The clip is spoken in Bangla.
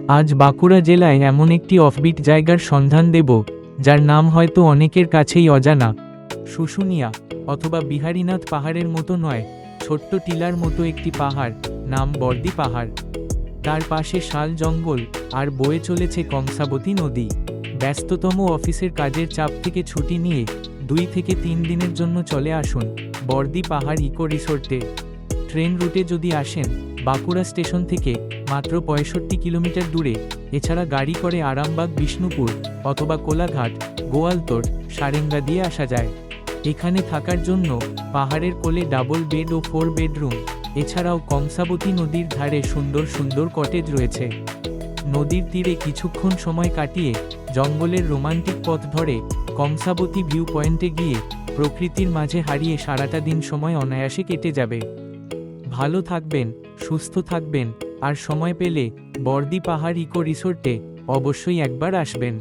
আজ বাঁকুড়া জেলায় এমন একটি অফবিট জায়গার সন্ধান দেব, যার নাম হয়তো অনেকের কাছেই অজানা। শুশুনিয়া অথবা বিহারীনাথ পাহাড়ের মতো নয়, ছোট্ট টিলার মতো একটি পাহাড়, নাম বর্দি পাহাড়। তার পাশে শাল জঙ্গল আর বয়ে চলেছে কংসাবতী নদী। ব্যস্ততম অফিসের কাজের চাপ থেকে ছুটি নিয়ে 2 থেকে 3 দিনের জন্য চলে আসুন বর্দি পাহাড় ইকো রিসোর্টে। ট্রেন রুটে যদি আসেন, বাঁকুড়া স্টেশন থেকে মাত্র 65 কিলোমিটার দূরে। এছাড়া গাড়ি করে আরামবাগ, বিষ্ণুপুর অথবা কোলাঘাট, গোয়ালতোড়, সারেঙ্গা দিয়ে আসা যায়। এখানে থাকার জন্য পাহাড়ের কোলে ডাবল বেড ও 4 বেডরুম, এছাড়াও কংসাবতী নদীর ধারে সুন্দর সুন্দর কটেজ রয়েছে। নদীর তীরে কিছুক্ষণ সময় কাটিয়ে জঙ্গলের রোমান্টিক পথ ধরে কংসাবতী ভিউ পয়েন্টে গিয়ে প্রকৃতির মাঝে হারিয়ে সারাটা দিন সময় অনায়াসে কেটে যাবে। ভালো থাকবেন, সুস্থ থাকবেন, আর সময় পেলে বর্দি পাহাড় ইকো রিসোর্টে অবশ্যই একবার আসবেন।